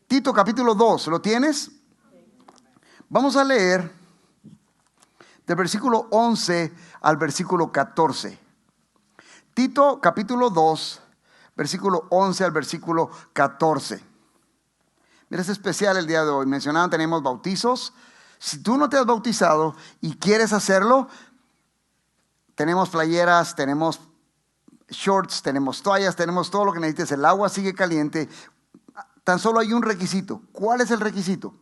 Tito capítulo 2, ¿lo tienes? Vamos a leer del versículo 11 al versículo 14. Tito capítulo 2, versículo 11 al versículo 14. Mira, es especial el día de hoy. Mencionaban, tenemos bautizos. Si tú no te has bautizado y quieres hacerlo, tenemos playeras, tenemos shorts, tenemos toallas, tenemos todo lo que necesites. El agua sigue caliente. Tan solo hay un requisito. ¿Cuál es el requisito?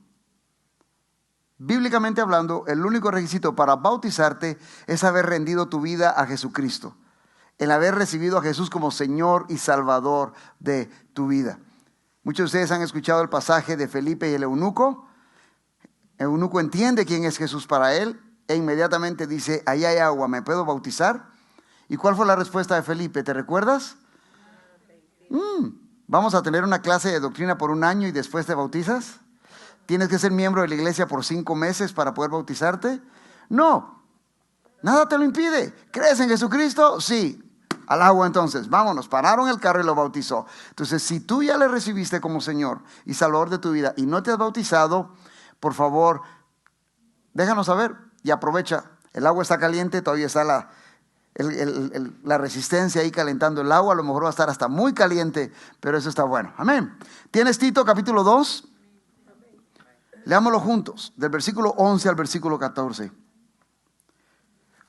Bíblicamente hablando, el único requisito para bautizarte es haber rendido tu vida a Jesucristo. El haber recibido a Jesús como Señor y Salvador de tu vida. Muchos de ustedes han escuchado el pasaje de Felipe y el eunuco. El eunuco entiende quién es Jesús para él e inmediatamente dice, ahí hay agua, ¿me puedo bautizar? ¿Y cuál fue la respuesta de Felipe? ¿Te recuerdas? Vamos a tener una clase de doctrina por 1 año y después te bautizas. ¿Tienes que ser miembro de la iglesia por 5 meses para poder bautizarte? No, nada te lo impide. ¿Crees en Jesucristo? Sí. Al agua entonces, vámonos. Pararon el carro y lo bautizó. Entonces, si tú ya le recibiste como Señor y Salvador de tu vida y no te has bautizado, por favor, déjanos saber y aprovecha. El agua está caliente, todavía está la resistencia ahí calentando el agua. A lo mejor va a estar hasta muy caliente, pero eso está bueno. Amén. ¿Tienes Tito capítulo 2? Leámoslo juntos, del versículo 11 al versículo 14.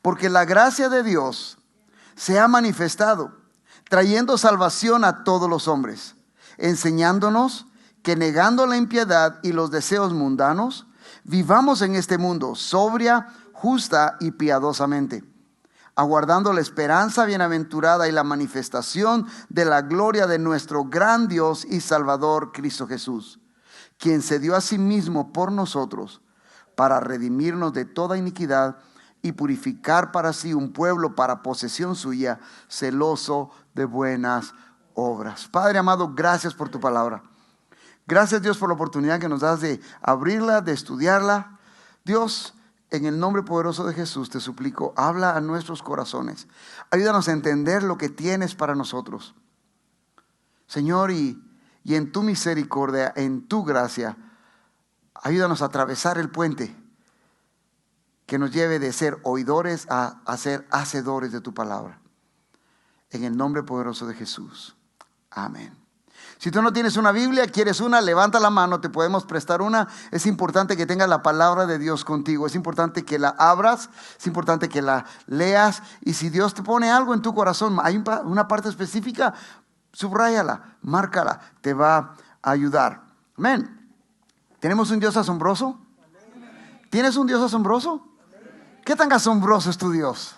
Porque la gracia de Dios se ha manifestado, trayendo salvación a todos los hombres, enseñándonos que negando la impiedad y los deseos mundanos, vivamos en este mundo sobria, justa y piadosamente, aguardando la esperanza bienaventurada y la manifestación de la gloria de nuestro gran Dios y Salvador Cristo Jesús, quien se dio a sí mismo por nosotros para redimirnos de toda iniquidad y purificar para sí un pueblo para posesión suya, celoso de buenas obras. Padre amado, gracias por tu palabra. Gracias, Dios, por la oportunidad que nos das de abrirla, de estudiarla. Dios, en el nombre poderoso de Jesús te suplico, habla a nuestros corazones. Ayúdanos a entender lo que tienes para nosotros. Señor, y en tu misericordia, en tu gracia, ayúdanos a atravesar el puente que nos lleve de ser oidores a ser hacedores de tu palabra. En el nombre poderoso de Jesús. Amén. Si tú no tienes una Biblia, quieres una, levanta la mano, te podemos prestar una. Es importante que tengas la palabra de Dios contigo. Es importante que la abras, es importante que la leas. Y si Dios te pone algo en tu corazón, hay una parte específica, subráyala, márcala, te va a ayudar. Amén. ¿Tenemos un Dios asombroso? ¿Tienes un Dios asombroso? ¿Qué tan asombroso es tu Dios?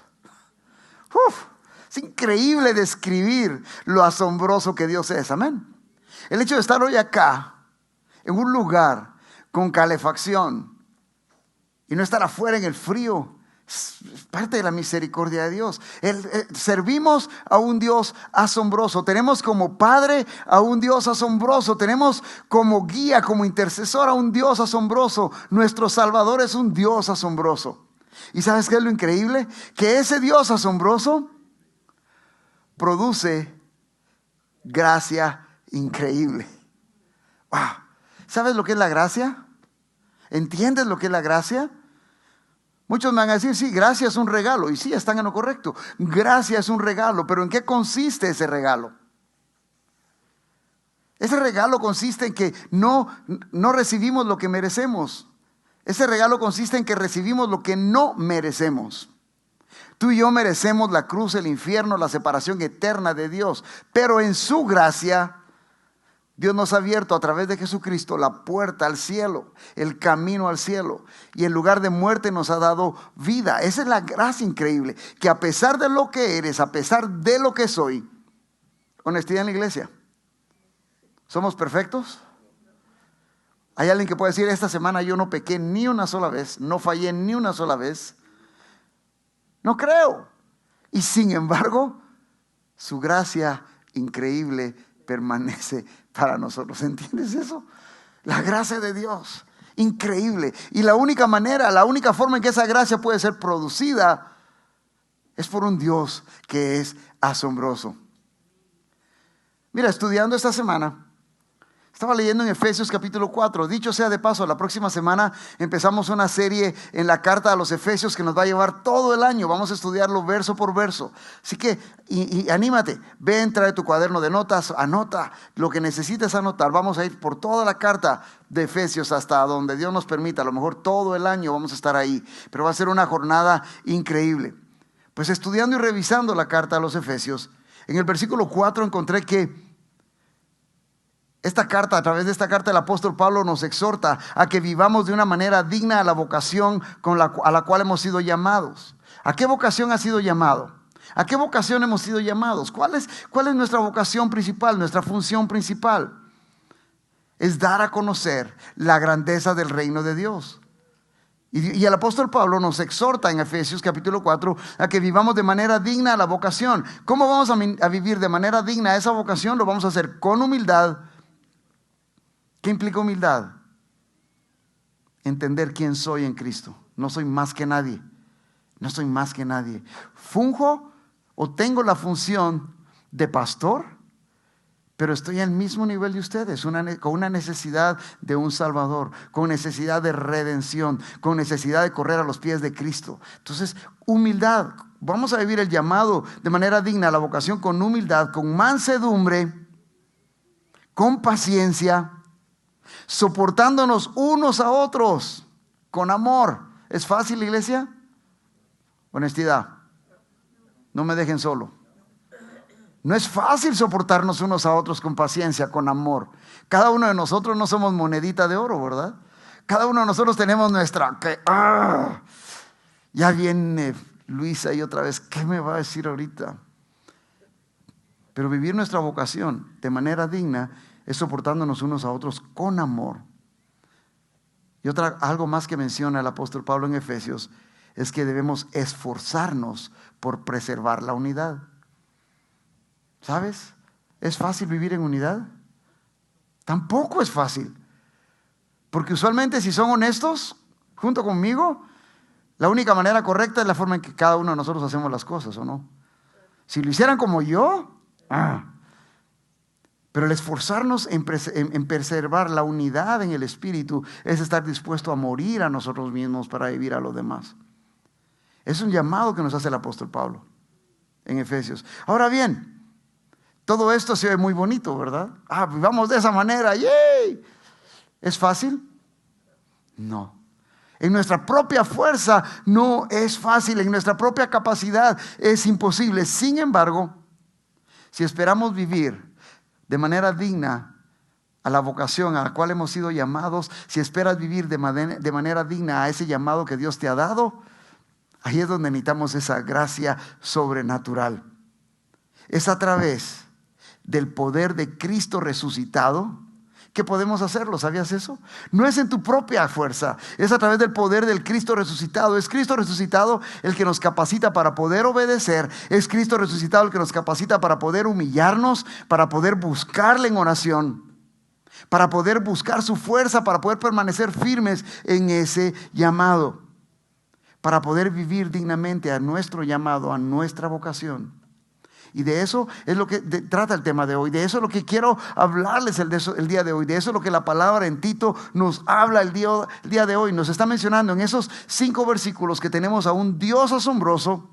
Es increíble describir lo asombroso que Dios es. Amén. El hecho de estar hoy acá, en un lugar con calefacción y no estar afuera en el frío, es parte de la misericordia de Dios. Servimos a un Dios asombroso. Tenemos como Padre a un Dios asombroso. Tenemos como guía, como intercesor a un Dios asombroso. Nuestro Salvador es un Dios asombroso. ¿Y sabes qué es lo increíble? Que ese Dios asombroso produce gracia increíble. Wow. ¿Sabes lo que es la gracia? ¿Entiendes lo que es la gracia? Muchos me van a decir, sí, gracia es un regalo. Y sí, están en lo correcto. Gracia es un regalo, pero ¿en qué consiste ese regalo? Ese regalo consiste en que no recibimos lo que merecemos. Ese regalo consiste en que recibimos lo que no merecemos. Tú y yo merecemos la cruz, el infierno, la separación eterna de Dios. Pero en su gracia, Dios nos ha abierto a través de Jesucristo la puerta al cielo, el camino al cielo. Y en lugar de muerte nos ha dado vida. Esa es la gracia increíble. Que a pesar de lo que eres, a pesar de lo que soy, honestidad en la iglesia, ¿somos perfectos? Hay alguien que puede decir, esta semana yo no pequé ni una sola vez, no fallé ni una sola vez. No creo. Y sin embargo, su gracia increíble permanece para nosotros. ¿Entiendes eso? La gracia de Dios, increíble. Y la única forma en que esa gracia puede ser producida es por un Dios que es asombroso. Mira, estudiando esta semana, Estaba leyendo en Efesios capítulo 4. Dicho sea de paso, la próxima semana empezamos una serie en la carta a los Efesios que nos va a llevar todo el año. Vamos a estudiarlo verso por verso. Así que y anímate, ven, trae tu cuaderno de notas, anota lo que necesites anotar. Vamos a ir por toda la carta de Efesios hasta donde Dios nos permita. A lo mejor todo el año vamos a estar ahí, pero va a ser una jornada increíble. Pues estudiando y revisando la carta a los Efesios, en el versículo 4 encontré que a través de esta carta el apóstol Pablo nos exhorta a que vivamos de una manera digna a la vocación a la cual hemos sido llamados. ¿A qué vocación has sido llamado? ¿A qué vocación hemos sido llamados? ¿Cuál es nuestra vocación principal, nuestra función principal? Es dar a conocer la grandeza del reino de Dios. Y el apóstol Pablo nos exhorta en Efesios capítulo 4 a que vivamos de manera digna a la vocación. ¿Cómo vamos a vivir de manera digna a esa vocación? Lo vamos a hacer con humildad. ¿Qué implica humildad? Entender quién soy en Cristo. No soy más que nadie. No soy más que nadie. Funjo o tengo la función de pastor, pero estoy al mismo nivel de ustedes, con una necesidad de un Salvador, con necesidad de redención, con necesidad de correr a los pies de Cristo. Entonces, humildad. Vamos a vivir el llamado de manera digna a la vocación con humildad, con mansedumbre, con paciencia, soportándonos unos a otros con amor. ¿Es fácil, iglesia? Honestidad. No me dejen solo. No es fácil soportarnos unos a otros con paciencia, con amor. Cada uno de nosotros no somos monedita de oro, ¿verdad? Cada uno de nosotros tenemos nuestra... Ya viene Luisa y otra vez, ¿qué me va a decir ahorita? Pero vivir nuestra vocación de manera digna es soportándonos unos a otros con amor. Y algo más que menciona el apóstol Pablo en Efesios es que debemos esforzarnos por preservar la unidad. ¿Sabes? ¿Es fácil vivir en unidad? Tampoco es fácil. Porque usualmente, si son honestos, junto conmigo, la única manera correcta es la forma en que cada uno de nosotros hacemos las cosas, ¿o no? Si lo hicieran como yo, pero el esforzarnos en preservar la unidad en el espíritu es estar dispuesto a morir a nosotros mismos para vivir a los demás. Es un llamado que nos hace el apóstol Pablo en Efesios. Ahora bien, todo esto se ve muy bonito, ¿verdad? Vivamos de esa manera, ¡yay! ¿Es fácil? No. En nuestra propia fuerza no es fácil, en nuestra propia capacidad es imposible. Sin embargo, si esperamos vivir de manera digna a la vocación a la cual hemos sido llamados, si esperas vivir de manera digna a ese llamado que Dios te ha dado, ahí es donde necesitamos esa gracia sobrenatural. Es a través del poder de Cristo resucitado que podemos hacerlo. ¿Sabías eso? No es en tu propia fuerza, es a través del poder del Cristo resucitado. Es Cristo resucitado el que nos capacita para poder obedecer. Es Cristo resucitado el que nos capacita para poder humillarnos, para poder buscarle en oración, para poder buscar su fuerza, para poder permanecer firmes en ese llamado, para poder vivir dignamente a nuestro llamado, a nuestra vocación. Y de eso es lo que trata el tema de hoy. De eso es lo que quiero hablarles el día de hoy. De eso es lo que la palabra en Tito nos habla el día de hoy. Nos está mencionando en esos 5 versículos que tenemos a un Dios asombroso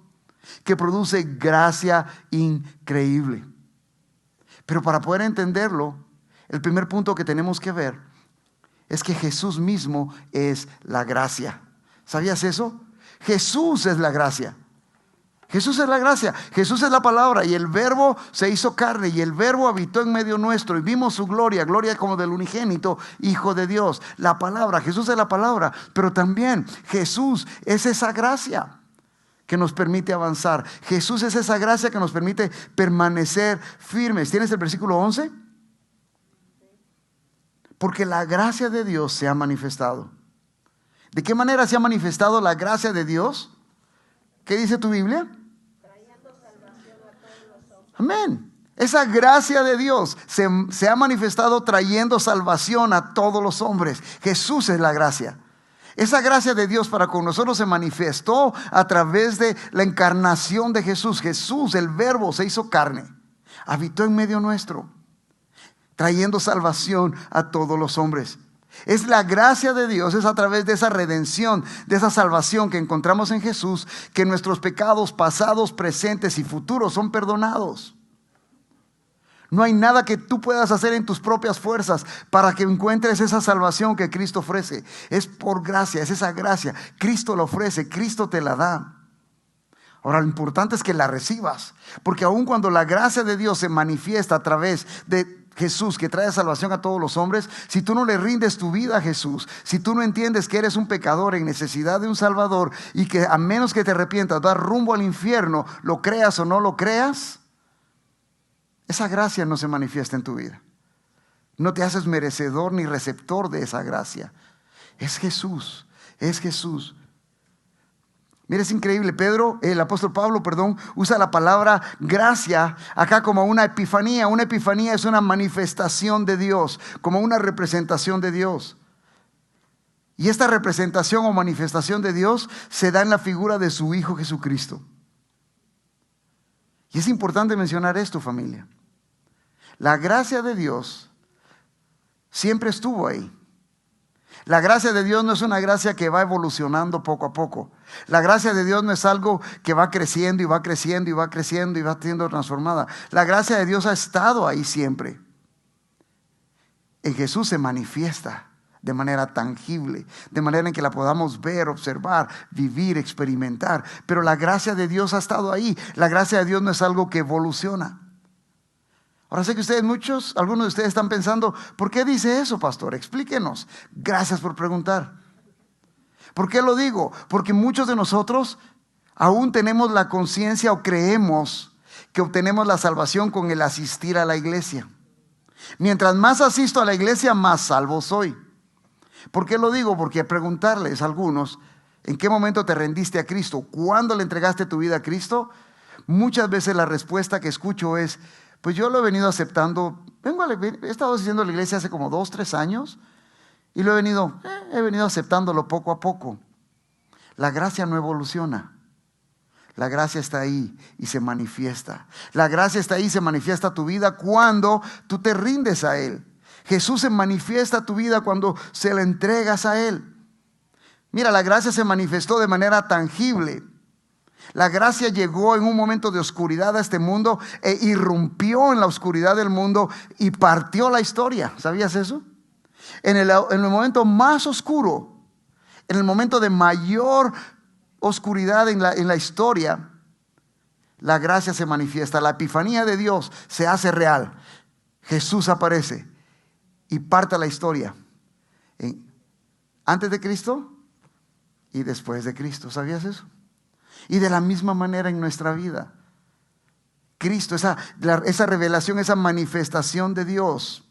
que produce gracia increíble. Pero para poder entenderlo, el primer punto que tenemos que ver es que Jesús mismo es la gracia. ¿Sabías eso? Jesús es la gracia. Jesús es la gracia, Jesús es la palabra, y el verbo se hizo carne y el verbo habitó en medio nuestro y vimos su gloria como del unigénito Hijo de Dios. La palabra, Jesús es la palabra, pero también Jesús es esa gracia que nos permite avanzar. Jesús es esa gracia que nos permite permanecer firmes. ¿Tienes el versículo 11? Porque la gracia de Dios se ha manifestado. ¿De qué manera se ha manifestado la gracia de Dios? ¿Qué dice tu Biblia? Amén. Esa gracia de Dios se ha manifestado trayendo salvación a todos los hombres. Jesús es la gracia. Esa gracia de Dios para con nosotros se manifestó a través de la encarnación de Jesús. Jesús, el verbo, se hizo carne, habitó en medio nuestro. trayendo salvación a todos los hombres. Es la gracia de Dios, es a través de esa redención, de esa salvación que encontramos en Jesús, que nuestros pecados pasados, presentes y futuros son perdonados. No hay nada que tú puedas hacer en tus propias fuerzas para que encuentres esa salvación que Cristo ofrece. Es por gracia, es esa gracia. Cristo la ofrece, Cristo te la da. Ahora, lo importante es que la recibas, porque aun cuando la gracia de Dios se manifiesta a través de Jesús, que trae salvación a todos los hombres, si tú no le rindes tu vida a Jesús, si tú no entiendes que eres un pecador en necesidad de un Salvador y que a menos que te arrepientas vas rumbo al infierno, lo creas o no lo creas, esa gracia no se manifiesta en tu vida. No te haces merecedor ni receptor de esa gracia. Es Jesús, es Jesús. Mira, es increíble. El apóstol Pablo, usa la palabra gracia acá como una epifanía. Una epifanía es una manifestación de Dios, como una representación de Dios. Y esta representación o manifestación de Dios se da en la figura de su Hijo Jesucristo. Y es importante mencionar esto, familia. La gracia de Dios siempre estuvo ahí. La gracia de Dios no es una gracia que va evolucionando poco a poco. La gracia de Dios no es algo que va creciendo y va creciendo y va creciendo y va siendo transformada. La gracia de Dios ha estado ahí siempre. En Jesús se manifiesta de manera tangible, de manera en que la podamos ver, observar, vivir, experimentar. Pero la gracia de Dios ha estado ahí. La gracia de Dios no es algo que evoluciona. Ahora sé que algunos de ustedes están pensando, ¿por qué dice eso, pastor? Explíquenos. Gracias por preguntar. ¿Por qué lo digo? Porque muchos de nosotros aún tenemos la conciencia o creemos que obtenemos la salvación con el asistir a la iglesia. Mientras más asisto a la iglesia, más salvo soy. ¿Por qué lo digo? Porque preguntarles a algunos, ¿en qué momento te rendiste a Cristo? ¿Cuándo le entregaste tu vida a Cristo? Muchas veces la respuesta que escucho es, pues yo lo he venido aceptando, he estado asistiendo a la iglesia hace como 2, 3 años y he venido aceptándolo poco a poco. La gracia no evoluciona. La gracia está ahí y se manifiesta. La gracia está ahí y se manifiesta a tu vida cuando tú te rindes a Él. Jesús se manifiesta a tu vida cuando se la entregas a Él. Mira, la gracia se manifestó de manera tangible. La gracia llegó en un momento de oscuridad a este mundo e irrumpió en la oscuridad del mundo y partió la historia. ¿Sabías eso? En el momento más oscuro, en el momento de mayor oscuridad en la historia, la gracia se manifiesta. La epifanía de Dios se hace real. Jesús aparece y parte la historia antes de Cristo y después de Cristo. ¿Sabías eso? Y de la misma manera en nuestra vida. Cristo, esa revelación, esa manifestación de Dios,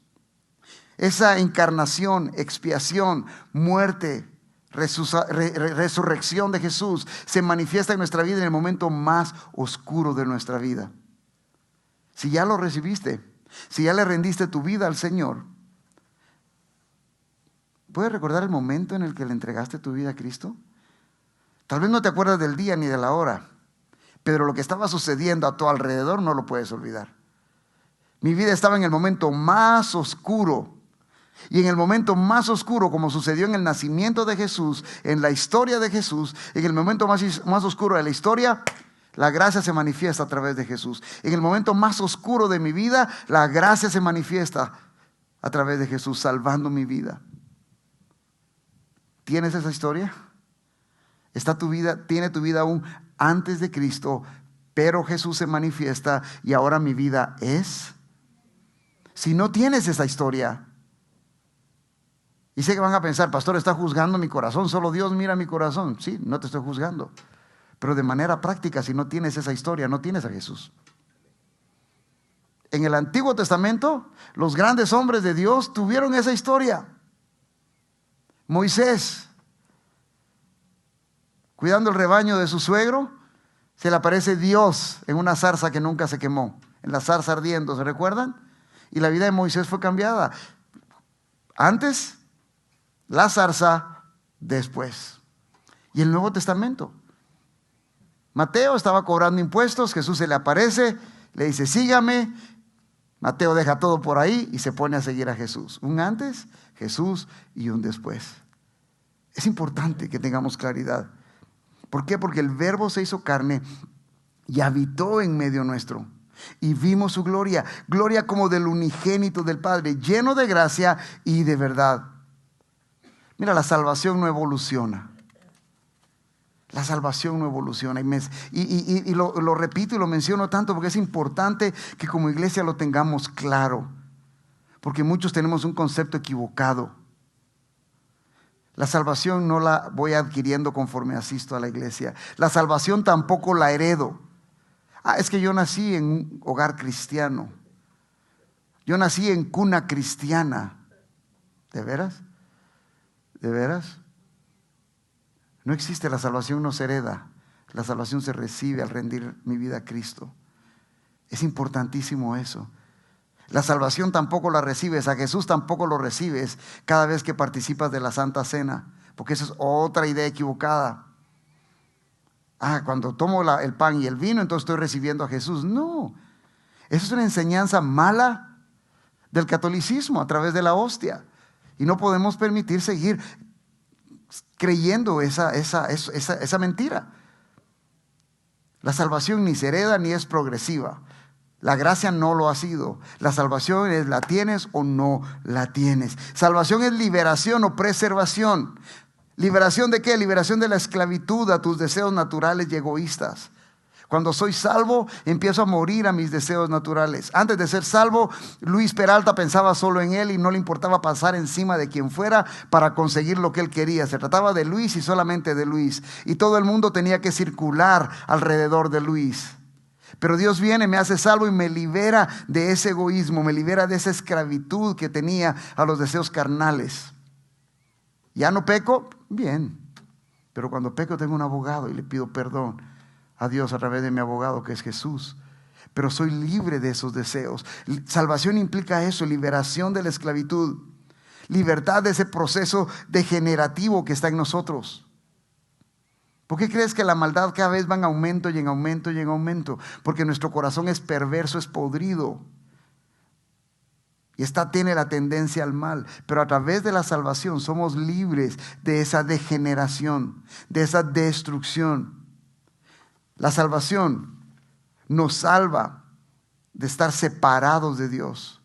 esa encarnación, expiación, muerte, resurrección de Jesús, se manifiesta en nuestra vida en el momento más oscuro de nuestra vida. Si ya lo recibiste, si ya le rendiste tu vida al Señor, ¿puedes recordar el momento en el que le entregaste tu vida a Cristo? Tal vez no te acuerdas del día ni de la hora, pero lo que estaba sucediendo a tu alrededor no lo puedes olvidar. Mi vida estaba en el momento más oscuro. Y en el momento más oscuro, como sucedió en el nacimiento de Jesús, en la historia de Jesús, en el momento más oscuro de la historia, la gracia se manifiesta a través de Jesús. En el momento más oscuro de mi vida, la gracia se manifiesta a través de Jesús, salvando mi vida. ¿Tienes esa historia? Tiene tu vida aún antes de Cristo, pero Jesús se manifiesta y ahora mi vida es. Si no tienes esa historia, y sé que van a pensar, pastor, está juzgando mi corazón, solo Dios mira mi corazón. Sí, no te estoy juzgando, pero de manera práctica, si no tienes esa historia, no tienes a Jesús. En el Antiguo Testamento, los grandes hombres de Dios tuvieron esa historia. Moisés, cuidando el rebaño de su suegro, se le aparece Dios en una zarza que nunca se quemó, en la zarza ardiendo, ¿se recuerdan? Y la vida de Moisés fue cambiada. Antes, la zarza, después. Y el Nuevo Testamento. Mateo estaba cobrando impuestos, Jesús se le aparece, le dice, sígame. Mateo deja todo por ahí y se pone a seguir a Jesús. Un antes, Jesús, y un después. Es importante que tengamos claridad. ¿Por qué? Porque el Verbo se hizo carne y habitó en medio nuestro. Y vimos su gloria, gloria como del unigénito del Padre, lleno de gracia y de verdad. Mira, la salvación no evoluciona. La salvación no evoluciona. Y lo repito y lo menciono tanto porque es importante que como iglesia lo tengamos claro. Porque muchos tenemos un concepto equivocado. La salvación no la voy adquiriendo conforme asisto a la iglesia. La salvación tampoco la heredo. Es que yo nací en un hogar cristiano. Yo nací en cuna cristiana. ¿De veras? ¿De veras? No existe, la salvación no se hereda. La salvación se recibe al rendir mi vida a Cristo. Es importantísimo eso. La salvación tampoco la recibes, a Jesús tampoco lo recibes cada vez que participas de la Santa Cena, porque eso es otra idea equivocada. Cuando tomo el pan y el vino, entonces estoy recibiendo a Jesús. No, eso es una enseñanza mala del catolicismo a través de la hostia. Y no podemos permitir seguir creyendo esa mentira. La salvación ni se hereda ni es progresiva. La gracia no lo ha sido. La salvación es la tienes o no la tienes. Salvación es liberación o preservación. ¿Liberación de qué? Liberación de la esclavitud a tus deseos naturales y egoístas. Cuando soy salvo, empiezo a morir a mis deseos naturales. Antes de ser salvo, Luis Peralta pensaba solo en él y no le importaba pasar encima de quien fuera para conseguir lo que él quería. Se trataba de Luis y solamente de Luis. Y todo el mundo tenía que circular alrededor de Luis. Pero Dios viene, me hace salvo y me libera de ese egoísmo, me libera de esa esclavitud que tenía a los deseos carnales. ¿Ya no peco? Bien. Pero cuando peco tengo un abogado y le pido perdón a Dios a través de mi abogado, que es Jesús. Pero soy libre de esos deseos. Salvación implica eso, liberación de la esclavitud, libertad de ese proceso degenerativo que está en nosotros. ¿Por qué crees que la maldad cada vez va en aumento y en aumento y en aumento? Porque nuestro corazón es perverso, es podrido. Y tiene la tendencia al mal. Pero a través de la salvación somos libres de esa degeneración, de esa destrucción. La salvación nos salva de estar separados de Dios.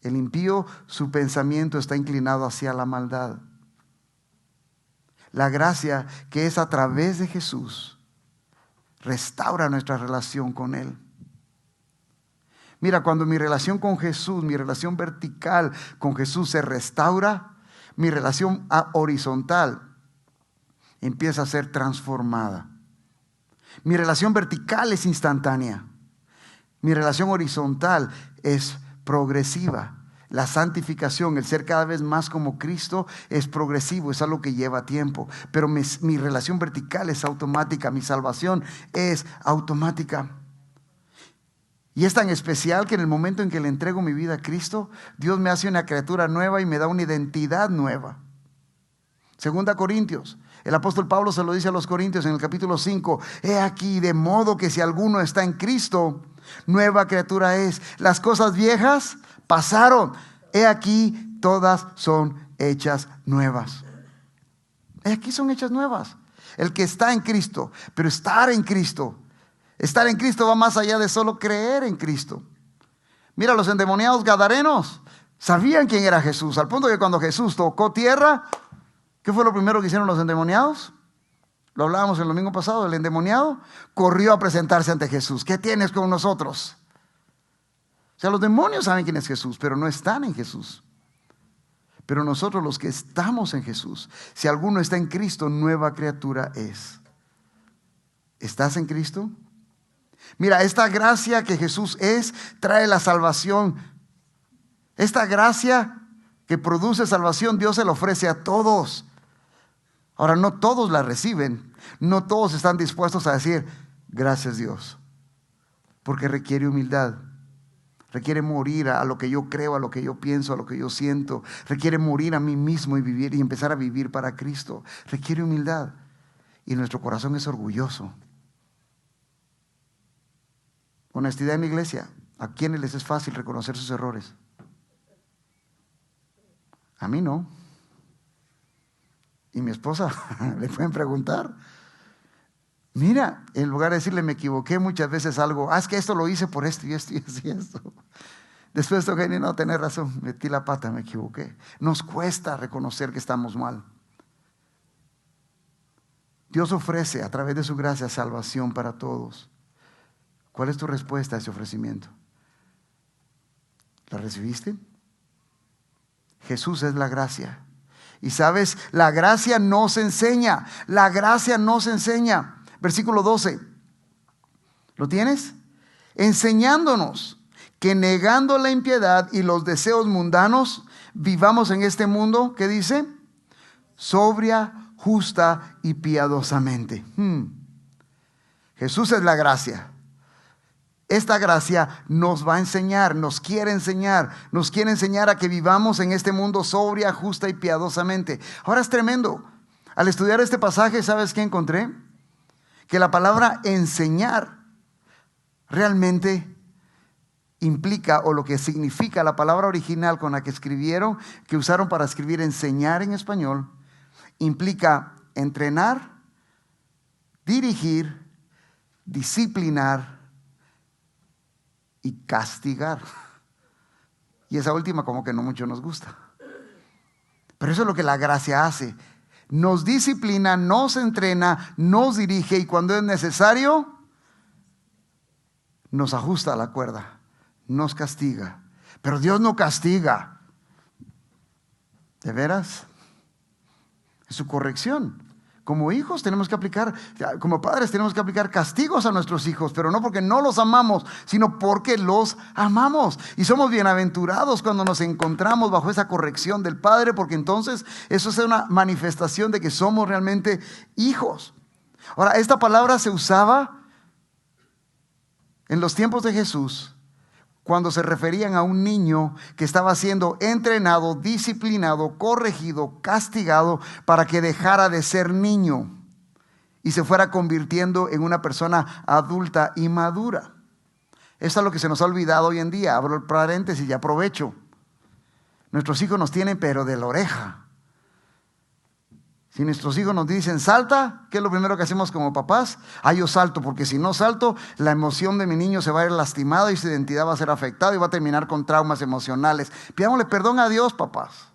El impío, su pensamiento está inclinado hacia la maldad. La gracia, que es a través de Jesús, restaura nuestra relación con Él. Mira, cuando mi relación con Jesús, mi relación vertical con Jesús se restaura, mi relación horizontal empieza a ser transformada. Mi relación vertical es instantánea. Mi relación horizontal es progresiva. La santificación, el ser cada vez más como Cristo, es progresivo, es algo que lleva tiempo. Pero mi relación vertical es automática, mi salvación es automática. Y es tan especial que en el momento en que le entrego mi vida a Cristo, Dios me hace una criatura nueva y me da una identidad nueva. 2 Corintios, el apóstol Pablo se lo dice a los Corintios en el capítulo 5. He aquí, de modo que si alguno está en Cristo, nueva criatura es. Las cosas viejas pasaron. He aquí, todas son hechas nuevas. He aquí son hechas nuevas. El que está en Cristo, pero estar en Cristo va más allá de solo creer en Cristo. Mira, los endemoniados gadarenos sabían quién era Jesús, al punto que cuando Jesús tocó tierra, ¿qué fue lo primero que hicieron los endemoniados? Lo hablábamos el domingo pasado. El endemoniado corrió a presentarse ante Jesús. ¿Qué tienes con nosotros? O sea, los demonios saben quién es Jesús, pero no están en Jesús. Pero nosotros, los que estamos en Jesús, si alguno está en Cristo, nueva criatura es. ¿Estás en Cristo? Mira, esta gracia que Jesús es, trae la salvación. Esta gracia que produce salvación, Dios se la ofrece a todos. Ahora, no todos la reciben. No todos están dispuestos a decir, gracias Dios. Porque requiere humildad. Requiere morir a lo que yo creo, a lo que yo pienso, a lo que yo siento. Requiere morir a mí mismo y vivir y empezar a vivir para Cristo. Requiere humildad. Y nuestro corazón es orgulloso. Honestidad en la iglesia. ¿A quiénes les es fácil reconocer sus errores? A mí no. Y mi esposa, le pueden preguntar. Mira, en lugar de decirle me equivoqué, muchas veces algo, es que esto lo hice por esto y esto y esto y esto. Después toca decir, no, tenés razón, metí la pata, me equivoqué. Nos cuesta reconocer que estamos mal. Dios ofrece a través de su gracia salvación para todos. ¿Cuál es tu respuesta a ese ofrecimiento? ¿La recibiste? Jesús es la gracia. Y sabes, la gracia nos enseña. La gracia nos enseña. Versículo 12. ¿Lo tienes? Enseñándonos que negando la impiedad y los deseos mundanos, vivamos en este mundo, ¿qué dice? Sobria, justa y piadosamente. Jesús es la gracia. Esta gracia nos va a enseñar, nos quiere enseñar a que vivamos en este mundo sobria, justa y piadosamente. Ahora es tremendo. Al estudiar este pasaje, ¿sabes qué encontré? Que la palabra enseñar realmente implica, o lo que significa la palabra original con la que escribieron, que usaron para escribir enseñar en español, implica entrenar, dirigir, disciplinar y castigar. Y esa última como que no mucho nos gusta. Pero eso es lo que la gracia hace. Nos disciplina, nos entrena, nos dirige y cuando es necesario, nos ajusta a la cuerda, nos castiga. Pero Dios no castiga. ¿De veras? Es su corrección. Como hijos tenemos que aplicar, como padres tenemos que aplicar castigos a nuestros hijos, pero no porque no los amamos, sino porque los amamos. Y somos bienaventurados cuando nos encontramos bajo esa corrección del Padre, porque entonces eso es una manifestación de que somos realmente hijos. Ahora, esta palabra se usaba en los tiempos de Jesús cuando se referían a un niño que estaba siendo entrenado, disciplinado, corregido, castigado para que dejara de ser niño y se fuera convirtiendo en una persona adulta y madura. Eso es lo que se nos ha olvidado hoy en día. Abro el paréntesis y aprovecho. Nuestros hijos nos tienen pero de la oreja. Si nuestros hijos nos dicen salta, ¿qué es lo primero que hacemos como papás? Yo salto, porque si no salto, la emoción de mi niño se va a ir lastimada y su identidad va a ser afectada y va a terminar con traumas emocionales. Pidámosle perdón a Dios, papás.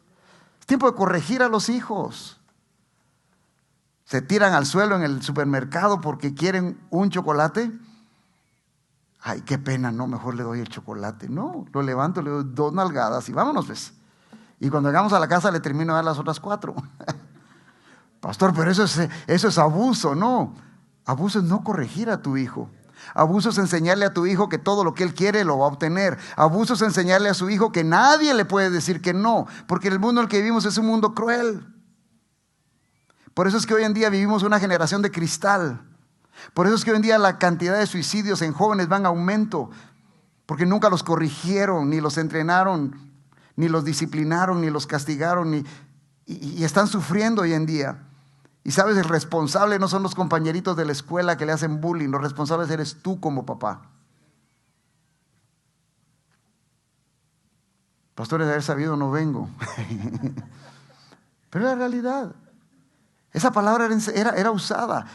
Es tiempo de corregir a los hijos. Se tiran al suelo en el supermercado porque quieren un chocolate. Ay, qué pena, no, mejor le doy el chocolate. No, lo levanto, le doy 2 nalgadas y vámonos, pues. Y cuando llegamos a la casa le termino de dar las otras 4. Pastor, pero eso es abuso. No, abuso es no corregir a tu hijo. Abuso es enseñarle a tu hijo que todo lo que él quiere lo va a obtener. Abuso es enseñarle a su hijo que nadie le puede decir que no, porque el mundo en el que vivimos es un mundo cruel. Por eso es que hoy en día vivimos una generación de cristal. Por eso es que hoy en día la cantidad de suicidios en jóvenes va en aumento, porque nunca los corrigieron, ni los entrenaron, ni los disciplinaron, ni los castigaron, y están sufriendo hoy en día. Y sabes, el responsable no son los compañeritos de la escuela que le hacen bullying, los responsables eres tú como papá. Pastores, de haber sabido no vengo. Pero la realidad, esa palabra era usada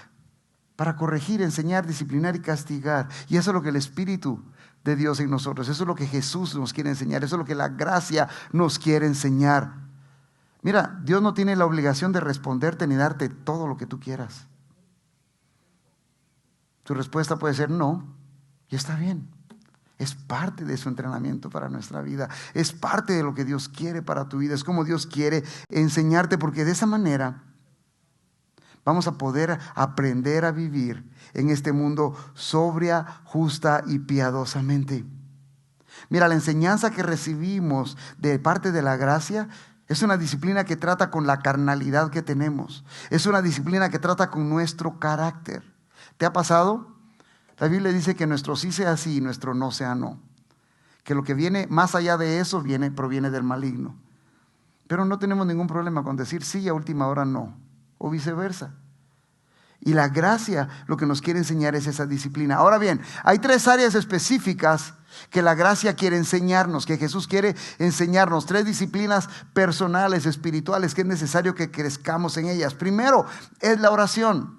para corregir, enseñar, disciplinar y castigar. Y eso es lo que el Espíritu de Dios en nosotros, eso es lo que Jesús nos quiere enseñar, eso es lo que la gracia nos quiere enseñar. Mira, Dios no tiene la obligación de responderte ni darte todo lo que tú quieras. Tu respuesta puede ser no, y está bien. Es parte de su entrenamiento para nuestra vida. Es parte de lo que Dios quiere para tu vida. Es como Dios quiere enseñarte, porque de esa manera vamos a poder aprender a vivir en este mundo sobria, justa y piadosamente. Mira, la enseñanza que recibimos de parte de la gracia es una disciplina que trata con la carnalidad que tenemos. Es una disciplina que trata con nuestro carácter. ¿Te ha pasado? La Biblia dice que nuestro sí sea sí y nuestro no sea no. Que lo que viene más allá de eso proviene del maligno. Pero no tenemos ningún problema con decir sí y a última hora no. O viceversa. Y la gracia lo que nos quiere enseñar es esa disciplina. Ahora bien, hay 3 áreas específicas que la gracia quiere enseñarnos, que Jesús quiere enseñarnos. 3 disciplinas personales, espirituales, que es necesario que crezcamos en ellas. Primero es la oración.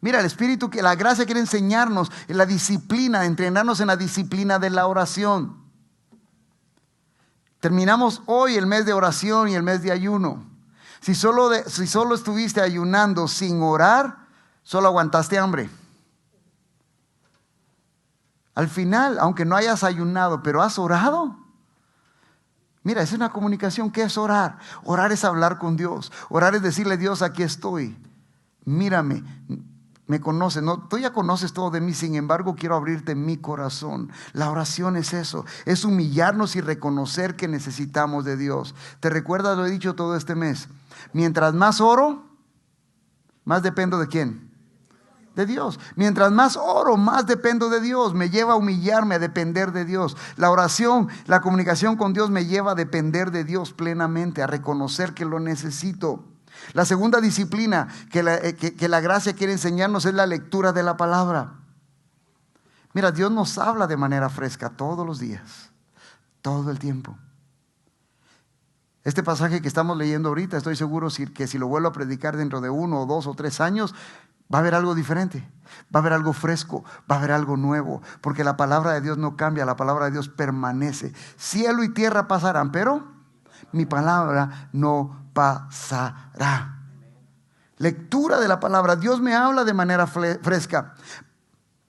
Mira, el Espíritu, que la gracia quiere enseñarnos en la disciplina, entrenarnos en la disciplina de la oración. Terminamos hoy el mes de oración y el mes de ayuno. Si solo estuviste ayunando sin orar, solo aguantaste hambre. Al final, aunque no hayas ayunado, pero has orado. Mira, es una comunicación. ¿Qué es orar? Orar es hablar con Dios. Orar es decirle: Dios, aquí estoy. Mírame. Me conoces, ¿no? Tú ya conoces todo de mí, sin embargo quiero abrirte mi corazón. La oración es eso, es humillarnos y reconocer que necesitamos de Dios. ¿Te recuerdas? Lo he dicho todo este mes. Mientras más oro, más dependo de ¿quién? De Dios. Mientras más oro, más dependo de Dios. Me lleva a humillarme, a depender de Dios. La oración, la comunicación con Dios me lleva a depender de Dios plenamente, a reconocer que lo necesito. La segunda disciplina que la gracia quiere enseñarnos es la lectura de la palabra. Mira, Dios nos habla de manera fresca todos los días, todo el tiempo. Este pasaje que estamos leyendo ahorita, estoy seguro que si lo vuelvo a predicar dentro de 1 o 2 o 3 años, va a haber algo diferente, va a haber algo fresco, va a haber algo nuevo, porque la palabra de Dios no cambia, la palabra de Dios permanece. Cielo y tierra pasarán, pero mi palabra no pasará. Lectura de la palabra. Dios me habla de manera fresca.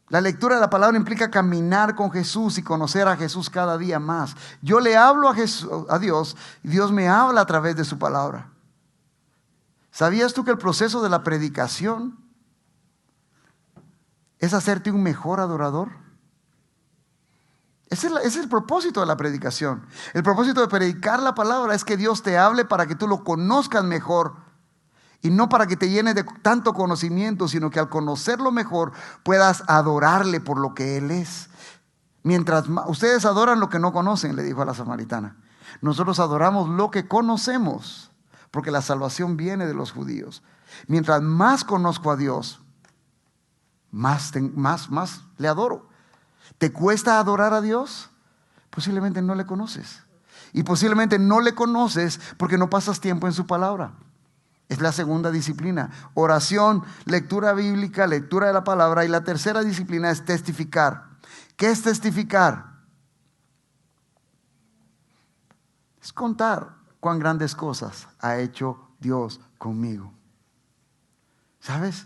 La lectura de la palabra implica caminar con Jesús y conocer a Jesús cada día más. Yo le hablo a Dios y Dios me habla a través de su palabra. ¿Sabías tú que el proceso de la predicación es hacerte un mejor adorador? Ese es el propósito de la predicación. El propósito de predicar la palabra es que Dios te hable para que tú lo conozcas mejor. Y no para que te llenes de tanto conocimiento, sino que al conocerlo mejor puedas adorarle por lo que Él es. Mientras más, ustedes adoran lo que no conocen, le dijo a la samaritana. Nosotros adoramos lo que conocemos, porque la salvación viene de los judíos. Mientras más conozco a Dios, más le adoro. ¿Te cuesta adorar a Dios? Posiblemente no le conoces. Y posiblemente no le conoces porque no pasas tiempo en su palabra. Es la segunda disciplina. Oración, lectura bíblica, lectura de la palabra. Y la tercera disciplina es testificar. ¿Qué es testificar? Es contar cuán grandes cosas ha hecho Dios conmigo. ¿Sabes?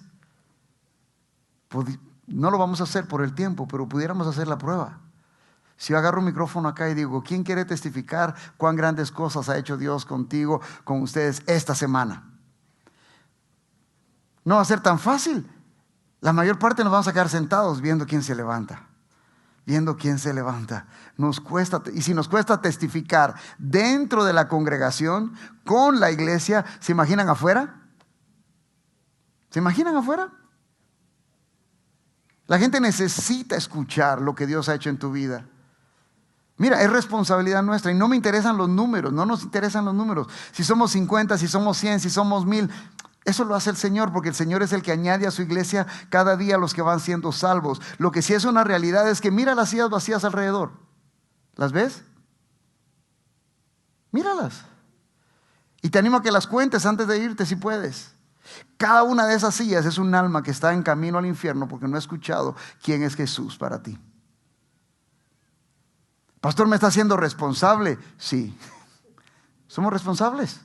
No lo vamos a hacer por el tiempo, pero pudiéramos hacer la prueba. Si yo agarro un micrófono acá y digo: ¿quién quiere testificar cuán grandes cosas ha hecho Dios contigo, con ustedes esta semana? No va a ser tan fácil. La mayor parte nos vamos a quedar sentados viendo quién se levanta. Viendo quién se levanta. Nos cuesta, y si nos cuesta testificar dentro de la congregación, con la iglesia, ¿se imaginan afuera? ¿Se imaginan afuera? La gente necesita escuchar lo que Dios ha hecho en tu vida. Mira, es responsabilidad nuestra y no me interesan los números, no nos interesan los números. Si somos 50, si somos 100, si somos 1000, eso lo hace el Señor, porque el Señor es el que añade a su iglesia cada día a los que van siendo salvos. Lo que sí es una realidad es que mira las sillas vacías alrededor. ¿Las ves? Míralas. Y te animo a que las cuentes antes de irte si puedes. Cada una de esas sillas es un alma que está en camino al infierno porque no ha escuchado quién es Jesús para ti. Pastor, ¿me está haciendo responsable? Sí, somos responsables.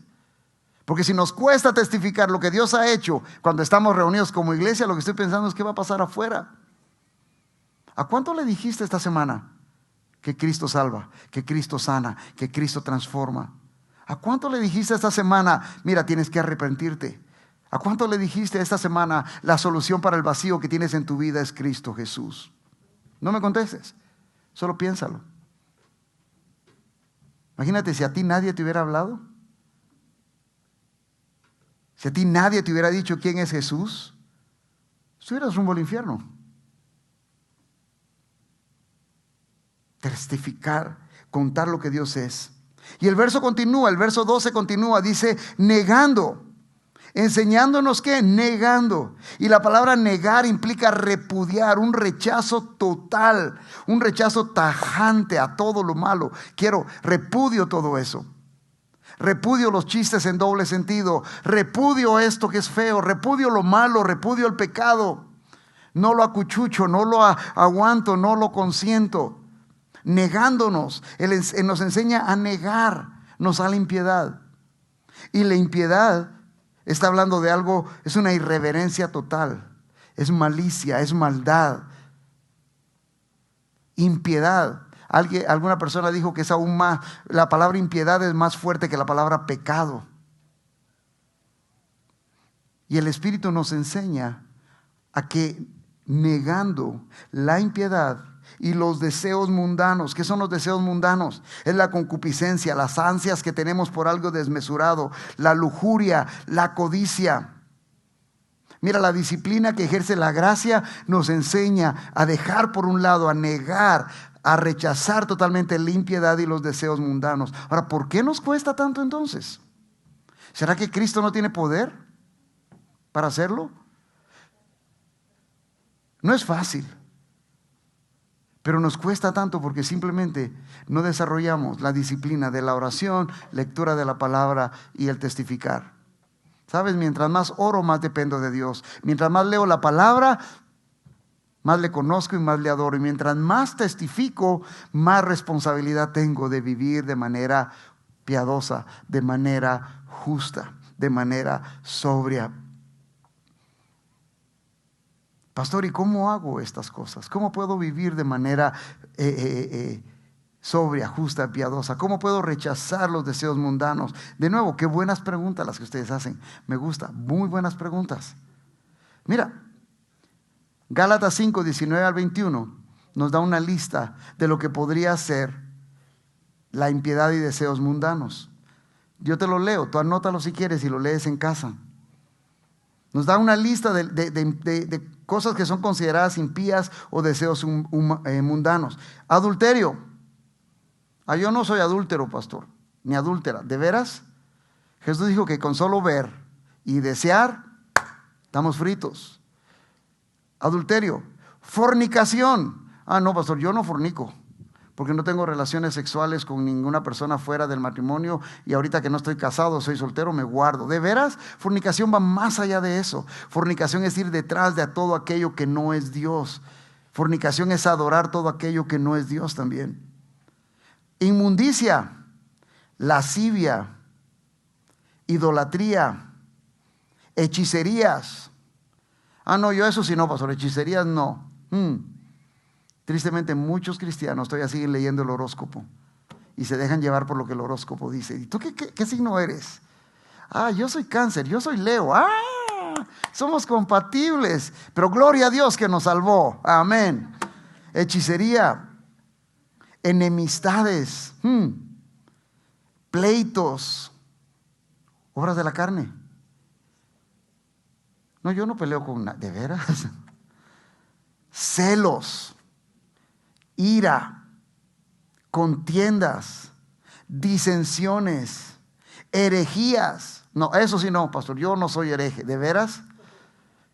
Porque si nos cuesta testificar lo que Dios ha hecho cuando estamos reunidos como iglesia, lo que estoy pensando es qué va a pasar afuera. ¿A cuánto le dijiste esta semana que Cristo salva, que Cristo sana, que Cristo transforma? ¿A cuánto le dijiste esta semana, mira, tienes que arrepentirte? ¿A cuánto le dijiste esta semana, la solución para el vacío que tienes en tu vida es Cristo Jesús? No me contestes, solo piénsalo. Imagínate si a ti nadie te hubiera hablado. Si a ti nadie te hubiera dicho quién es Jesús, estuvieras rumbo al infierno. Testificar, contar lo que Dios es. Y el verso continúa, el verso 12 continúa, dice negando. Enseñándonos que negando. Y la palabra negar implica repudiar, un rechazo total, un rechazo tajante a todo lo malo. Repudio todo eso. Repudio los chistes en doble sentido. Repudio esto que es feo. Repudio lo malo. Repudio el pecado. No lo acuchucho, no lo aguanto, no lo consiento. Negándonos. Él nos enseña a negarnos a la impiedad. Y la impiedad está hablando de algo, es una irreverencia total. Es malicia, es maldad. Impiedad. Alguna persona dijo que es aún más, la palabra impiedad es más fuerte que la palabra pecado. Y el Espíritu nos enseña a que negando la impiedad y los deseos mundanos. ¿Qué son los deseos mundanos? Es la concupiscencia, las ansias que tenemos por algo desmesurado, la lujuria, la codicia. Mira, la disciplina que ejerce la gracia nos enseña a dejar por un lado, a negar, a rechazar totalmente la impiedad y los deseos mundanos. Ahora, ¿por qué nos cuesta tanto entonces? ¿Será que Cristo no tiene poder para hacerlo? No es fácil, pero nos cuesta tanto porque simplemente no desarrollamos la disciplina de la oración, lectura de la palabra y el testificar. ¿Sabes? Mientras más oro, más dependo de Dios. Mientras más leo la palabra, más le conozco y más le adoro. Y mientras más testifico, más responsabilidad tengo de vivir de manera piadosa, de manera justa, de manera sobria. Pastor, ¿y cómo hago estas cosas? ¿Cómo puedo vivir de manera sobria, justa, piadosa? ¿Cómo puedo rechazar los deseos mundanos? De nuevo, qué buenas preguntas las que ustedes hacen. Me gusta, muy buenas preguntas. Mira, Gálatas 5, 19 al 21 nos da una lista de lo que podría ser la impiedad y deseos mundanos. Yo te lo leo, tú anótalo si quieres y lo lees en casa. Nos da una lista de cosas que son consideradas impías o deseos mundanos. Adulterio. Yo no soy adúltero, pastor, ni adúltera. ¿De veras? Jesús dijo que con solo ver y desear, estamos fritos. Adulterio. Fornicación. No, pastor, yo no fornico, porque no tengo relaciones sexuales con ninguna persona fuera del matrimonio, y ahorita que no estoy casado, soy soltero, me guardo. ¿De veras? Fornicación va más allá de eso. Fornicación es ir detrás de todo aquello que no es Dios. Fornicación es adorar todo aquello que no es Dios también. Inmundicia, lascivia, idolatría, hechicerías. No, yo eso sí no, pastor, hechicerías no. Tristemente muchos cristianos todavía siguen leyendo el horóscopo y se dejan llevar por lo que el horóscopo dice. ¿Y tú qué signo eres? Yo soy Cáncer, yo soy Leo. Somos compatibles, pero gloria a Dios que nos salvó. Amén. Hechicería, enemistades, pleitos, obras de la carne. No, yo no peleo con nadie, ¿de veras? Celos, ira, contiendas, disensiones, herejías. No, eso sí no, pastor, yo no soy hereje. ¿De veras?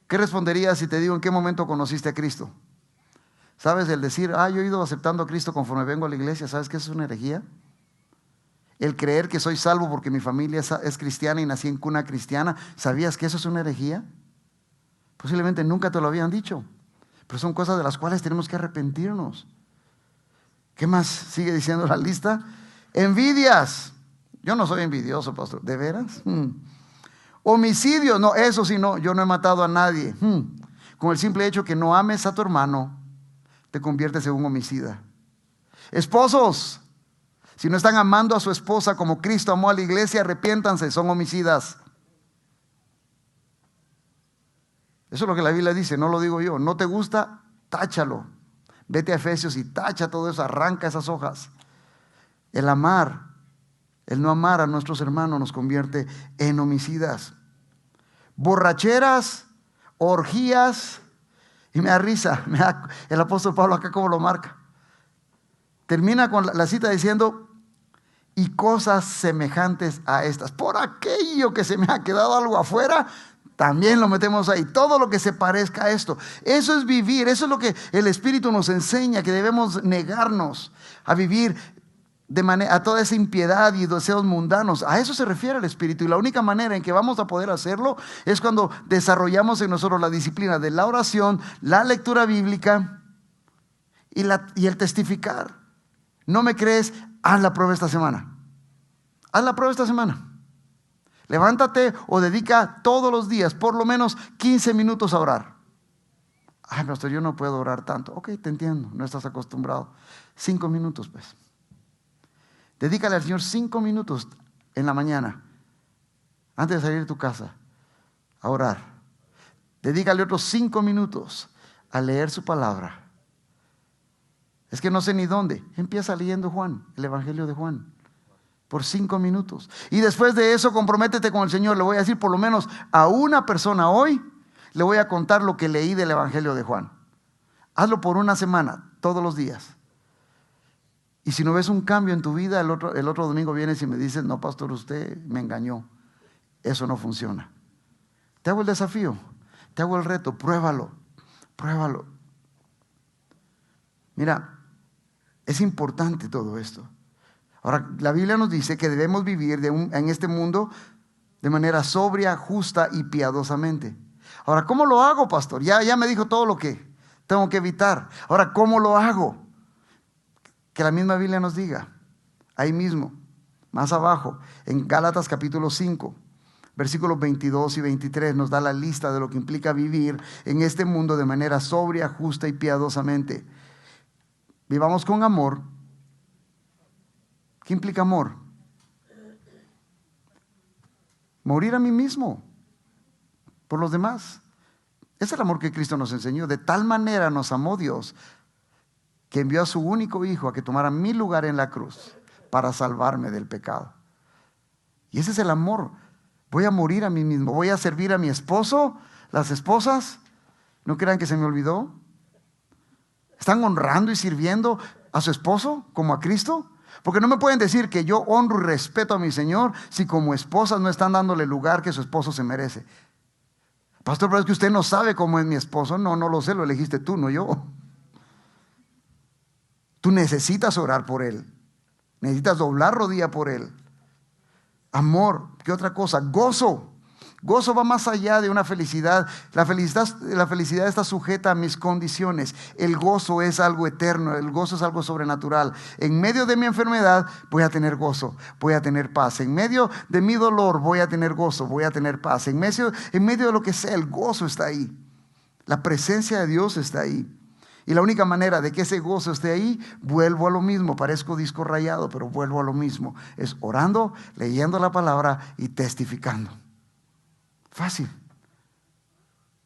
¿Qué responderías si te digo en qué momento conociste a Cristo? ¿Sabes? El decir, yo he ido aceptando a Cristo conforme vengo a la iglesia, ¿sabes qué es una herejía? El creer que soy salvo porque mi familia es cristiana y nací en cuna cristiana, ¿sabías que eso es una herejía? Posiblemente nunca te lo habían dicho, pero son cosas de las cuales tenemos que arrepentirnos. ¿Qué más sigue diciendo la lista? Envidias. Yo no soy envidioso, pastor. ¿De veras? Homicidios. No, eso sí no. Yo no he matado a nadie. Con el simple hecho que no ames a tu hermano, te conviertes en un homicida. Esposos, si no están amando a su esposa como Cristo amó a la iglesia, arrepiéntanse, son homicidas. Eso es lo que la Biblia dice, no lo digo yo. ¿No te gusta? Táchalo. Vete a Efesios y tacha todo eso, arranca esas hojas. El no amar a nuestros hermanos nos convierte en homicidas. Borracheras, orgías, y me da risa, el apóstol Pablo acá como lo marca. Termina con la cita diciendo, y cosas semejantes a estas. Por aquello que se me ha quedado algo afuera, también lo metemos ahí. Todo lo que se parezca a esto. Eso es vivir. Eso es lo que el Espíritu nos enseña, que debemos negarnos a vivir a toda esa impiedad y deseos mundanos. A eso se refiere el Espíritu. Y la única manera en que vamos a poder hacerlo es cuando desarrollamos en nosotros la disciplina de la oración, la lectura bíblica y el testificar. ¿No me crees? Haz la prueba esta semana. Haz la prueba esta semana. Levántate o dedica todos los días por lo menos 15 minutos a orar. Ay, pastor, yo no puedo orar tanto. Ok, te entiendo, no estás acostumbrado. 5 minutos pues. Dedícale al Señor 5 minutos en la mañana, antes de salir de tu casa, a orar. Dedícale otros 5 minutos a leer su palabra. Es que no sé ni dónde. Empieza leyendo Juan, el Evangelio de Juan, por 5 minutos. Y después de eso, comprométete con el Señor. Le voy a decir por lo menos a una persona hoy, le voy a contar lo que leí del Evangelio de Juan. Hazlo por una semana, todos los días. Y si no ves un cambio en tu vida, el otro domingo vienes y me dices, no, pastor, usted me engañó. Eso no funciona. Te hago el desafío, te hago el reto, pruébalo. Mira, es importante todo esto. Ahora, la Biblia nos dice que debemos vivir en este mundo de manera sobria, justa y piadosamente. Ahora, ¿cómo lo hago, pastor? Ya me dijo todo lo que tengo que evitar. Ahora, ¿cómo lo hago? Que la misma Biblia nos diga. Ahí mismo, más abajo, en Gálatas capítulo 5, versículos 22 y 23, nos da la lista de lo que implica vivir en este mundo de manera sobria, justa y piadosamente. Vivamos con amor. ¿Qué implica amor? Morir a mí mismo por los demás. Es el amor que Cristo nos enseñó. De tal manera nos amó Dios que envió a su único hijo a que tomara mi lugar en la cruz para salvarme del pecado. Y ese es el amor. Voy a morir a mí mismo. Voy a servir a mi esposo. Las esposas, ¿no crean que se me olvidó? ¿Están honrando y sirviendo a su esposo como a Cristo? Porque no me pueden decir que yo honro y respeto a mi Señor si como esposas no están dándole el lugar que su esposo se merece. Pastor, pero es que usted no sabe cómo es mi esposo. No lo sé, lo elegiste tú, no yo. Tú necesitas orar por él. Necesitas doblar rodilla por él. Amor, ¿qué otra cosa? Gozo. Gozo va más allá de una felicidad. La felicidad está sujeta a mis condiciones. El gozo es algo eterno. El gozo es algo sobrenatural. En medio de mi enfermedad voy a tener gozo, voy a tener paz. En medio de mi dolor voy a tener gozo, voy a tener paz. En medio de lo que sea, el gozo está ahí. La presencia de Dios está ahí. Y la única manera de que ese gozo esté ahí, vuelvo a lo mismo. Parezco disco rayado, pero vuelvo a lo mismo. Es orando, leyendo la palabra y testificando. Fácil.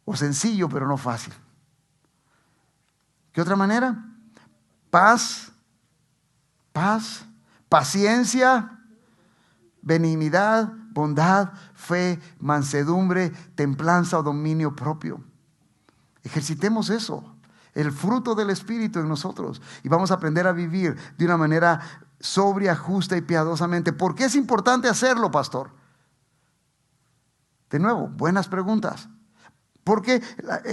O sencillo, pero no fácil. ¿Qué otra manera? Paz, paciencia, benignidad, bondad, fe, mansedumbre, templanza o dominio propio. Ejercitemos eso. El fruto del Espíritu en nosotros. Y vamos a aprender a vivir de una manera sobria, justa y piadosamente. ¿Por qué es importante hacerlo, pastor? De nuevo, buenas preguntas. Porque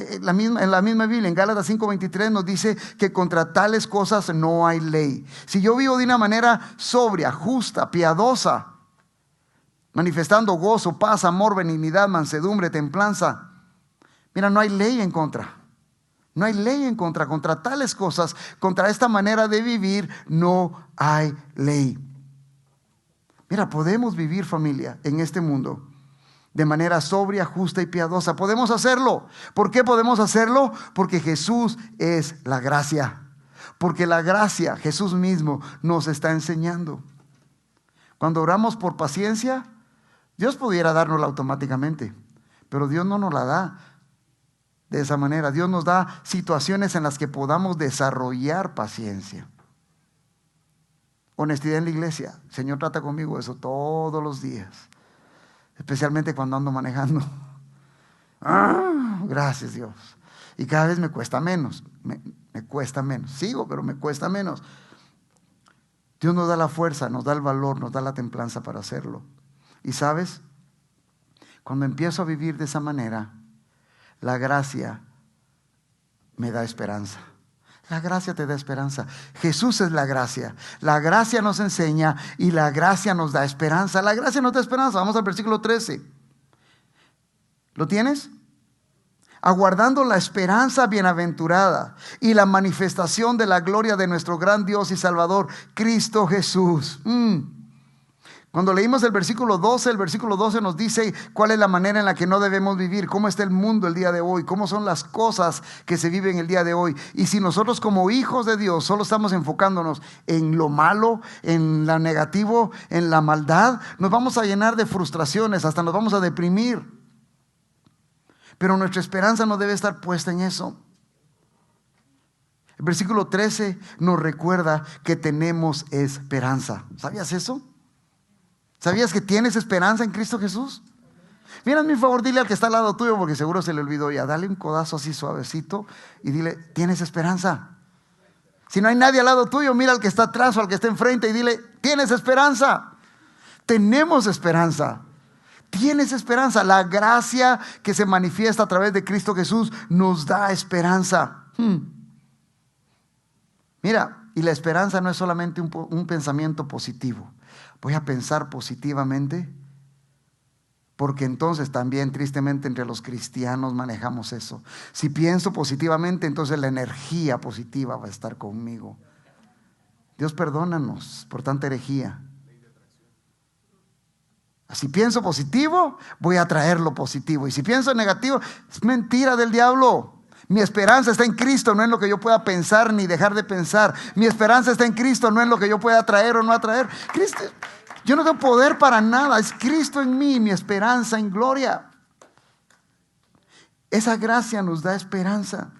en la misma Biblia, en Gálatas 5:23 nos dice que contra tales cosas no hay ley. Si yo vivo de una manera sobria, justa, piadosa, manifestando gozo, paz, amor, benignidad, mansedumbre, templanza, mira, no hay ley en contra. No hay ley en contra. Contra tales cosas, contra esta manera de vivir, no hay ley. Mira, podemos vivir, familia, en este mundo de manera sobria, justa y piadosa. Podemos hacerlo. ¿Por qué podemos hacerlo? Porque Jesús es la gracia. Porque la gracia, Jesús mismo nos está enseñando. Cuando oramos por paciencia, Dios pudiera dárnosla automáticamente, pero Dios no nos la da de esa manera. Dios nos da situaciones en las que podamos desarrollar paciencia. Honestidad en la iglesia. El Señor trata conmigo eso todos los días, especialmente cuando ando manejando. Gracias, Dios. Y cada vez me cuesta menos. Me cuesta menos. Sigo, pero me cuesta menos. Dios nos da la fuerza, nos da el valor, nos da la templanza para hacerlo. Y sabes, cuando empiezo a vivir de esa manera, la gracia me da esperanza. La gracia te da esperanza. Jesús es la gracia. La gracia nos enseña y la gracia nos da esperanza. La gracia nos da esperanza. Vamos al versículo 13. ¿Lo tienes? Aguardando la esperanza bienaventurada y la manifestación de la gloria de nuestro gran Dios y Salvador, Cristo Jesús. Cuando leímos el versículo 12 nos dice cuál es la manera en la que no debemos vivir, cómo está el mundo el día de hoy, cómo son las cosas que se viven el día de hoy. Y si nosotros como hijos de Dios solo estamos enfocándonos en lo malo, en lo negativo, en la maldad, nos vamos a llenar de frustraciones, hasta nos vamos a deprimir. Pero nuestra esperanza no debe estar puesta en eso. El versículo 13 nos recuerda que tenemos esperanza. ¿Sabías eso? ¿Sabías que tienes esperanza en Cristo Jesús? Mira, mi favor, dile al que está al lado tuyo, porque seguro se le olvidó ya. Dale un codazo así suavecito y dile, tienes esperanza. Si no hay nadie al lado tuyo, mira al que está atrás o al que está enfrente y dile, tienes esperanza. Tenemos esperanza. Tienes esperanza. La gracia que se manifiesta a través de Cristo Jesús nos da esperanza. Mira, y la esperanza no es solamente un pensamiento positivo. Voy a pensar positivamente, porque entonces también tristemente entre los cristianos manejamos eso. Si pienso positivamente, entonces la energía positiva va a estar conmigo. Dios, perdónanos por tanta herejía. Si pienso positivo, voy a atraer lo positivo. Y si pienso negativo, es mentira del diablo. Mi esperanza está en Cristo, no en lo que yo pueda pensar ni dejar de pensar. Mi esperanza está en Cristo, no en lo que yo pueda atraer o no atraer. Cristo, yo no tengo poder para nada. Es Cristo en mí, mi esperanza en gloria. Esa gracia nos da esperanza.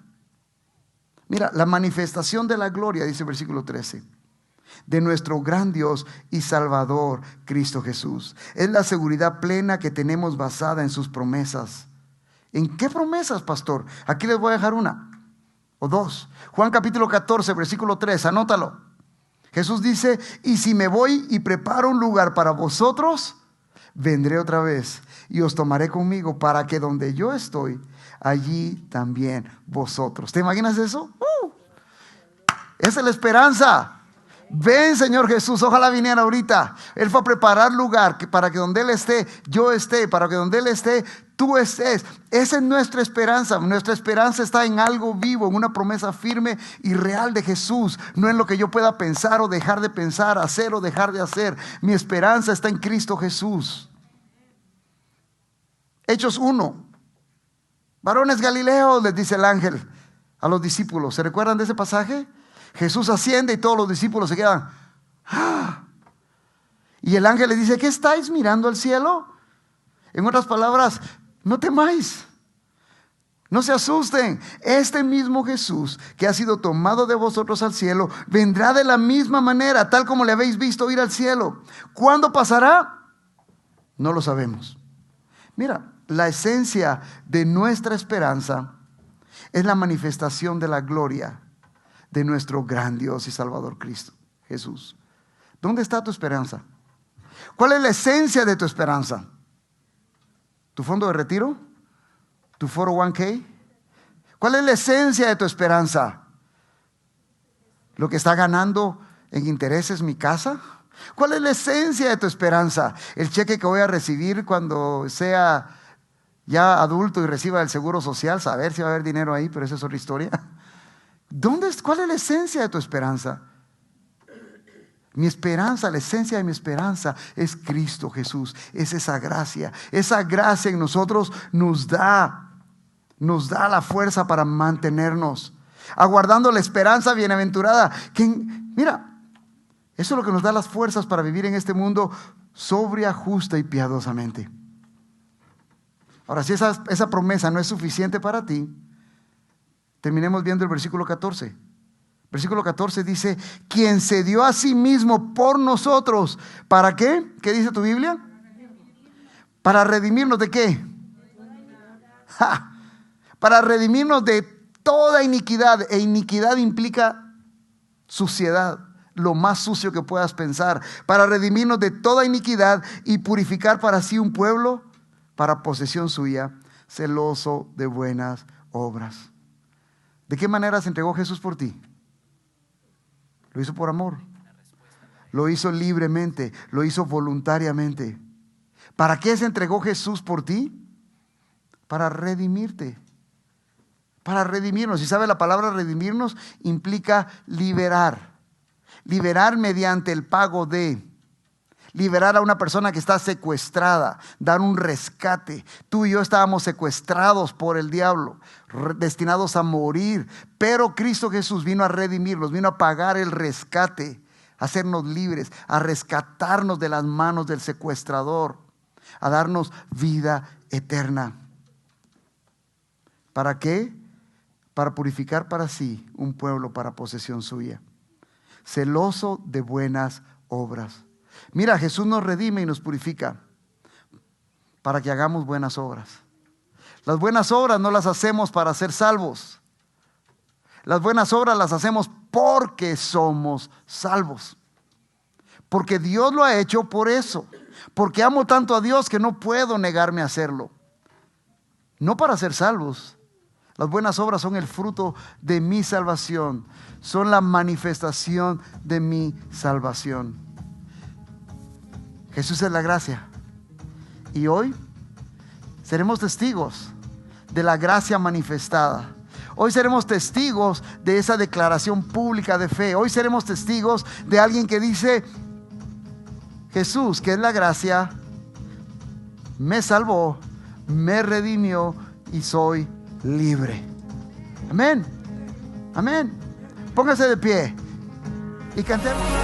Mira, la manifestación de la gloria, dice el versículo 13, de nuestro gran Dios y Salvador, Cristo Jesús. Es la seguridad plena que tenemos basada en sus promesas. ¿En qué promesas, pastor? Aquí les voy a dejar una o dos. Juan capítulo 14, versículo 3, anótalo. Jesús dice, y si me voy y preparo un lugar para vosotros, vendré otra vez y os tomaré conmigo para que donde yo estoy, allí también vosotros. ¿Te imaginas eso? Esa es la esperanza. Ven, Señor Jesús, ojalá viniera ahorita. Él fue a preparar lugar para que donde Él esté, yo esté, para que donde Él esté, tú estés. Esa es nuestra esperanza. Nuestra esperanza está en algo vivo, en una promesa firme y real de Jesús, no en lo que yo pueda pensar o dejar de pensar, hacer o dejar de hacer. Mi esperanza está en Cristo Jesús. Hechos 1. Varones Galileos, les dice el ángel a los discípulos. ¿Se recuerdan de ese pasaje? Jesús asciende y todos los discípulos se quedan. Y el ángel les dice, ¿qué estáis mirando al cielo? En otras palabras, no temáis, no se asusten. Este mismo Jesús que ha sido tomado de vosotros al cielo, vendrá de la misma manera, tal como le habéis visto ir al cielo. ¿Cuándo pasará? No lo sabemos. Mira, la esencia de nuestra esperanza es la manifestación de la gloria de nuestro gran Dios y Salvador Cristo Jesús. ¿Dónde está tu esperanza? ¿Cuál es la esencia de tu esperanza? ¿Tu fondo de retiro? ¿Tu 401k? ¿Cuál es la esencia de tu esperanza? ¿Lo que está ganando en intereses mi casa? ¿Cuál es la esencia de tu esperanza? ¿El cheque que voy a recibir cuando sea ya adulto y reciba el seguro social? Saber si va a haber dinero ahí, pero esa es otra historia. ¿Cuál es la esencia de tu esperanza? Mi esperanza, la esencia de mi esperanza es Cristo Jesús. Es esa gracia. Esa gracia en nosotros nos da la fuerza para mantenernos aguardando la esperanza bienaventurada. Mira, eso es lo que nos da las fuerzas para vivir en este mundo sobria, justa y piadosamente. Ahora, si esa promesa no es suficiente para ti, terminemos viendo el versículo 14. Versículo 14 dice, quien se dio a sí mismo por nosotros. ¿Para qué? ¿Qué dice tu Biblia? ¿Para redimirnos de qué? Para redimirnos de toda iniquidad. E iniquidad implica suciedad. lo más sucio que puedas pensar, para redimirnos de toda iniquidad y purificar para sí un pueblo para posesión suya, celoso de buenas obras. ¿De qué manera se entregó Jesús por ti? Lo hizo por amor. Lo hizo libremente, lo hizo voluntariamente. ¿Para qué se entregó Jesús por ti? Para redimirte. Para redimirnos. Y sabe, la palabra redimirnos implica liberar. Liberar mediante el pago de. Liberar a una persona que está secuestrada. Dar un rescate. Tú y yo estábamos secuestrados por el diablo, destinados a morir. Pero Cristo Jesús vino a redimirnos, vino a pagar el rescate, a hacernos libres, a rescatarnos de las manos del secuestrador, a darnos vida eterna. ¿Para qué? Para purificar para sí un pueblo para posesión suya, celoso de buenas obras. Mira, Jesús nos redime y nos purifica para que hagamos buenas obras. Las buenas obras no las hacemos para ser salvos. Las buenas obras las hacemos porque somos salvos. Porque Dios lo ha hecho por eso. Porque amo tanto a Dios que no puedo negarme a hacerlo. No para ser salvos. Las buenas obras son el fruto de mi salvación. Son la manifestación de mi salvación. Jesús es la gracia. Y hoy seremos testigos de la gracia manifestada. Hoy seremos testigos de esa declaración pública de fe. Hoy seremos testigos de alguien que dice: Jesús, que es la gracia, me salvó, me redimió y soy libre. Amén. Amén. Póngase de pie y cantemos.